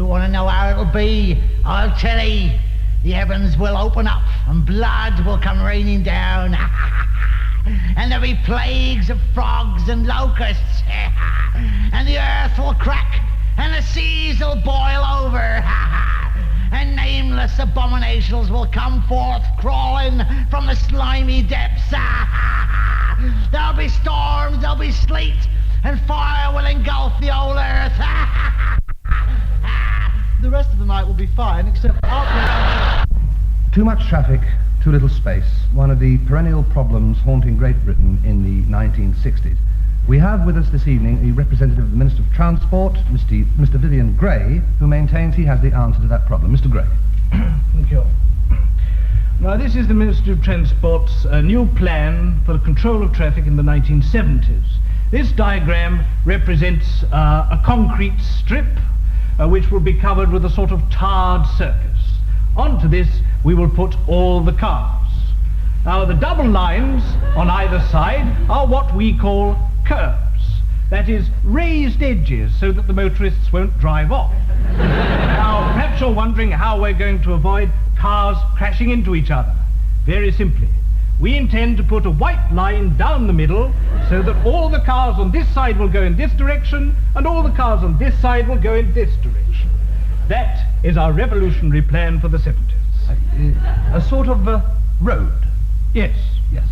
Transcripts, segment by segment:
You want to know how it'll be? I'll tell you. The heavens will open up and blood will come raining down. And there'll be plagues of frogs and locusts. And the earth will crack and the seas will boil over. And nameless abominations will come forth crawling from the slimy depths. There'll be storms, there'll be sleet, and fire will engulf the whole earth. The rest of the night will be fine, except after... Too much traffic, too little space. One of the perennial problems haunting Great Britain in the 1960s. We have with us this evening a representative of the Minister of Transport, Mr. Vivian Gray, who maintains he has the answer to that problem. Mr. Gray. Thank you. Now, this is the Ministry of Transport's new plan for the control of traffic in the 1970s. This diagram represents a concrete strip which will be covered with a sort of tarred surface. Onto this, we will put all the cars. Now, the double lines on either side are what we call curbs. That is, raised edges so that the motorists won't drive off. Now, perhaps you're wondering how we're going to avoid cars crashing into each other. Very simply, we intend to put a white line down the middle so that all the cars on this side will go in this direction and all the cars on this side will go in this direction. That is our revolutionary plan for the 70s. A sort of road. Yes. Yes.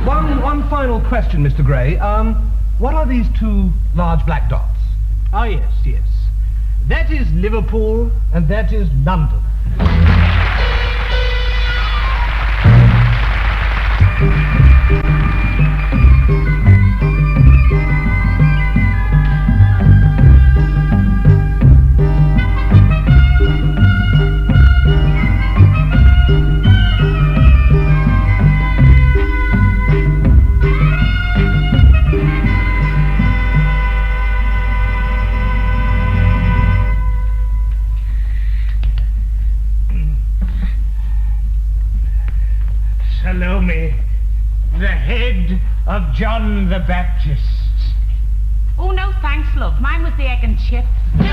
One final question, Mr. Gray. What are these two large black dots? Ah, yes. That is Liverpool and that is London. Salome, the head of John the Baptist. Oh, no thanks, love. Mine was the egg and chips. Oh,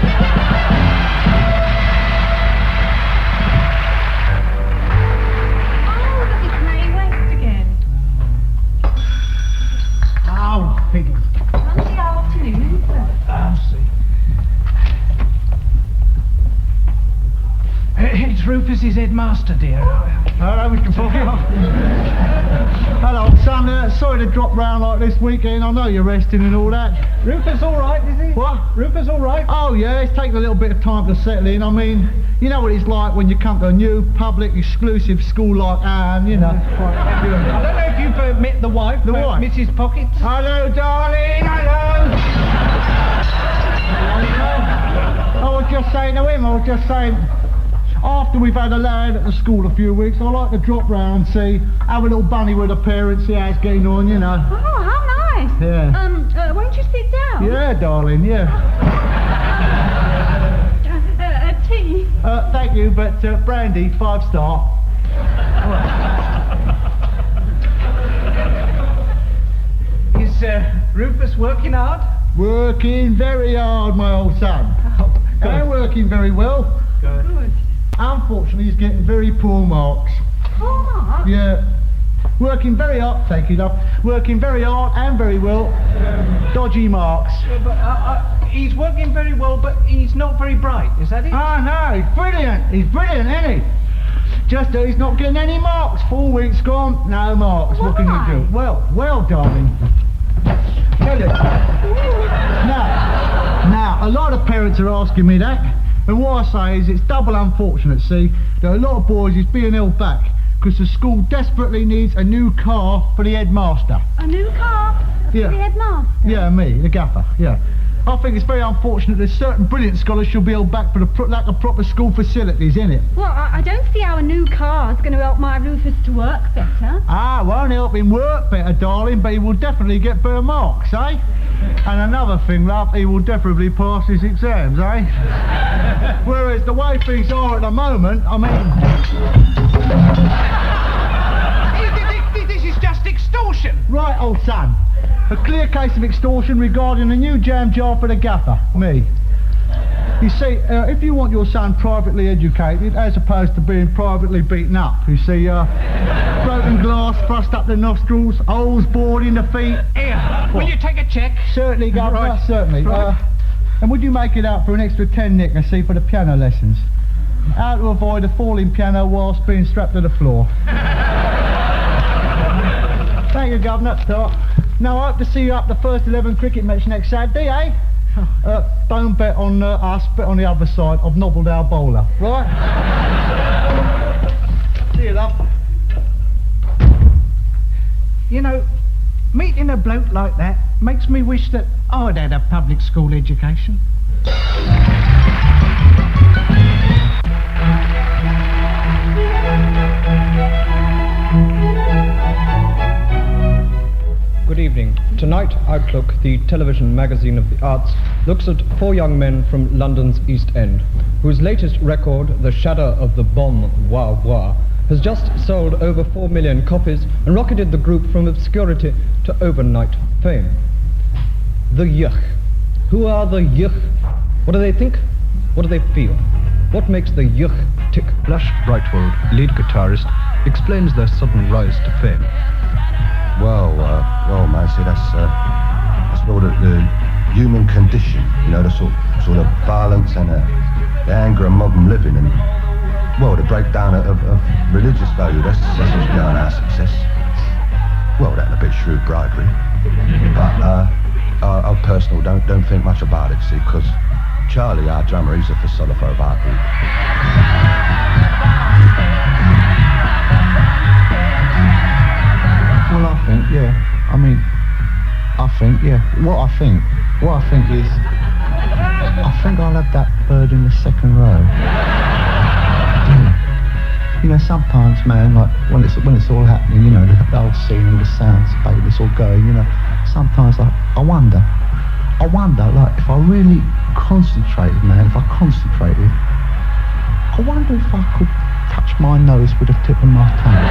look, it's Mae West again. How big? Sunday afternoon, isn't it? I'll see. It's Rufus's headmaster, dear. Hello, Mr. Pocket. Hello, son. Sorry to drop round like this weekend. I know you're resting and all that. Rufus all right, is he? What? Rufus all right? Oh, yeah, it's taken a little bit of time to settle in. I mean, you know what it's like when you come to a new, public, exclusive school like Anne, you know. I don't know if you've met the wife, Mrs. Pockets. Hello, darling, hello. I was just saying to him, after we've had a lad at the school a few weeks, I like to drop round and see, have a little bunny with the parents, see how it's getting on, you know. Oh, how nice. Yeah. Won't you sit down? Yeah, darling, yeah. Tea? Thank you, but brandy, 5-star. Is Rufus working hard? Working very hard, my old son. Good. And working very well. Good. Unfortunately, he's getting very poor marks. Poor marks? Yeah. Working very hard, thank you, love. Working very hard and very well. Dodgy marks. Yeah, but he's working very well, but he's not very bright, is that it? Oh, no, he's brilliant. He's brilliant, isn't he? Just that he's not getting any marks. 4 weeks gone, no marks. What can you do? Well, darling. Tell you. Now, a lot of parents are asking me that. And what I say is it's double unfortunate, see, that a lot of boys is being held back because the school desperately needs a new car for the headmaster. A new car? Yeah. For the headmaster? Yeah, me, the gaffer, yeah. I think it's very unfortunate that certain brilliant scholars should be held back for the lack of proper school facilities, innit? Well, I don't see how a new car's going to help my Rufus to work better. Ah, won't help him work better, darling, but he will definitely get better marks, eh? And another thing, love, he will definitely pass his exams, eh? Whereas the way things are at the moment, I This is just extortion. Right, old son. A clear case of extortion regarding a new jam jar for the gaffer, me. You see, if you want your son privately educated, as opposed to being privately beaten up, you see, broken glass thrust up the nostrils, holes bored in the feet. Here, will you take a check? Certainly, Governor, Right. certainly. Right. And would you make it out for an extra 10 nick, I see, for the piano lessons? How to avoid a falling piano whilst being strapped to the floor. Thank you, Governor. Now, I hope to see you up the first 11 cricket match next Saturday, eh? Don't bet on us, bet on the other side. I've nobbled our bowler, right? See you, love. You know, meeting a bloke like that makes me wish that I'd had a public school education. Good evening. Tonight, Outlook, the television magazine of the arts, looks at 4 young men from London's East End, whose latest record, The Shadow of the Bomb Wah Wah, has just sold over 4 million copies and rocketed the group from obscurity to overnight fame. The Yuch. Who are the Yuch? What do they think? What do they feel? What makes the Yuch tick? Blush Brightwood, lead guitarist, explains their sudden rise to fame. Well, man, see, that's sort of the human condition, you know, the sort of violence and the anger of modern living, and well, the breakdown of religious value. That's what's behind our success. Well, that and a bit shrewd bribery, but I personally don't think much about it, see, because Charlie, our drummer, he's a facilitator of our group. Well, I think, yeah. I mean, What I think is, I think I'll have that bird in the second row. You know, sometimes, man, like when it's all happening, you know, the whole scene, the sounds, baby, it's all going, you know. Sometimes, like, I wonder, like, if I really concentrated, man, I wonder if I could touch my nose with the tip of my tongue.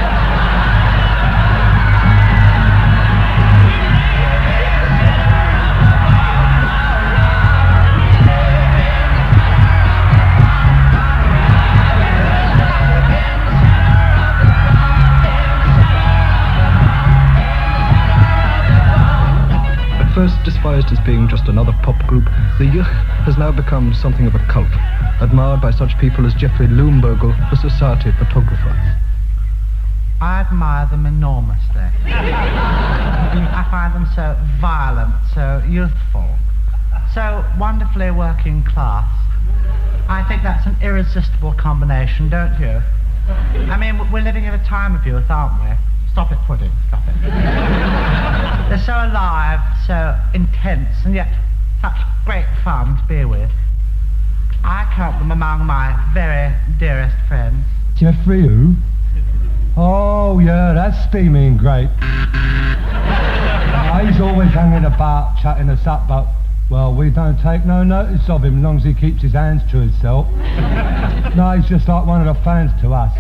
First despised as being just another pop group, the Yuch has now become something of a cult, admired by such people as Jeffrey Loombergel, the society photographer. I admire them enormously. I find them so violent, so youthful, so wonderfully working class. I think that's an irresistible combination, don't you? I mean, we're living in a time of youth, aren't we? Stop it, Pudding, stop it. They're so alive, so intense, and yet such great fun to be with. I count them among my very dearest friends. Jeffrey who? Oh yeah, that's steaming great. He's always hanging about, chatting us up, but, well, we don't take no notice of him as long as he keeps his hands to himself. No, he's just like one of the fans to us.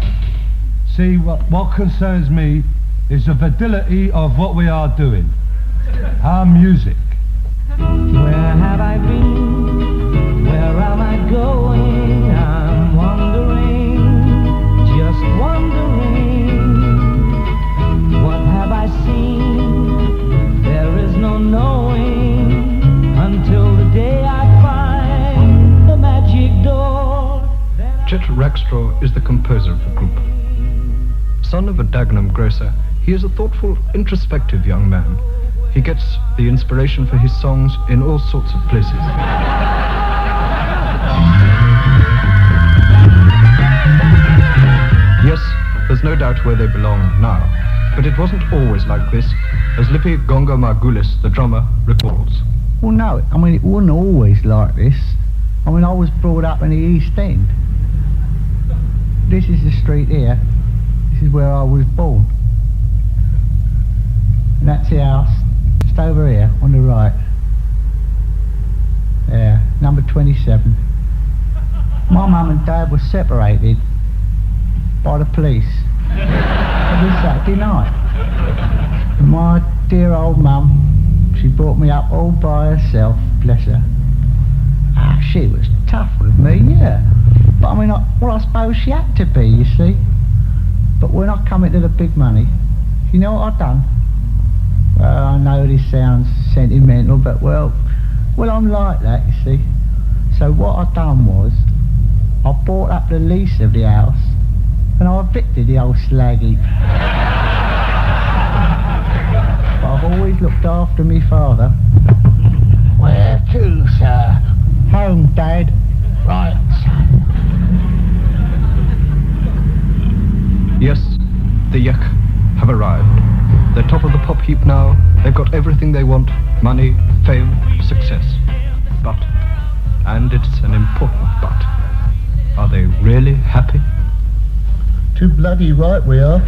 See, what concerns me is the fidelity of what we are doing. Our music. Where have I been? Where am I going? I'm wondering, just wondering. What have I seen? There is no knowing until the day I find the magic door. Chet Rackstraw is the composer of the group. Son of a Dagenham grocer, he is a thoughtful, introspective young man. He gets the inspiration for his songs in all sorts of places. Yes, there's no doubt where they belong now, but it wasn't always like this, as Lippi Gongo Margulis, the drummer, recalls. Well, no, I mean, it wasn't always like this. I mean, I was brought up in the East End. This is the street here. This is where I was born. And that's the house, just over here, on the right. There, number 27. My mum and dad were separated by the police every Saturday night. And my dear old mum, she brought me up all by herself, bless her. She was tough with me, yeah. But I mean, I suppose she had to be, you see. But when I come into the big money, you know what I've done? Well, I know this sounds sentimental, but well, I'm like that, you see. So what I done was, I bought up the lease of the house, and I evicted the old slag heap. But I've always looked after me father. Where to, sir? Home, Dad. Right, son. Yes, the Yak have arrived. They're top of the pop heap now. They've got everything they want. Money, fame, success. But, and it's an important but, are they really happy? Too bloody right we are.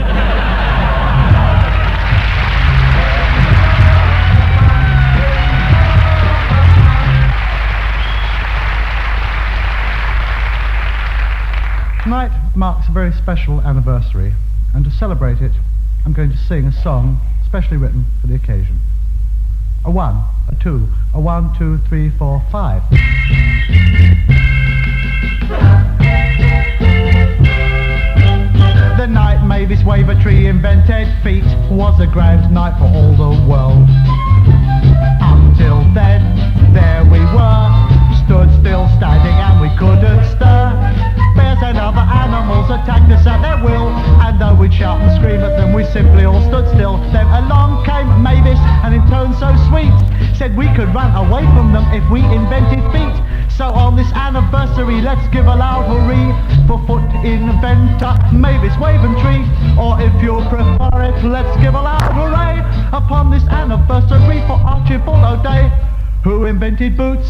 Tonight marks a very special anniversary, and to celebrate it, I'm going to sing a song specially written for the occasion. A 1, a 2, a 1, 2, 3, 4, 5. The night Mavis Wavertree invented feet was a grand night for all the world. Until then, there we were, stood still standing and we couldn't stir. Bears and other animals attacked us at their will, and though we'd shout and scream at them, we simply all stood still. Then along came Mavis, and in tones so sweet, said we could run away from them if we invented feet. So on this anniversary, let's give a loud hooray for foot inventor Mavis Wavertree. Or if you prefer it, let's give a loud hooray upon this anniversary for Archibald O'Day, who invented boots.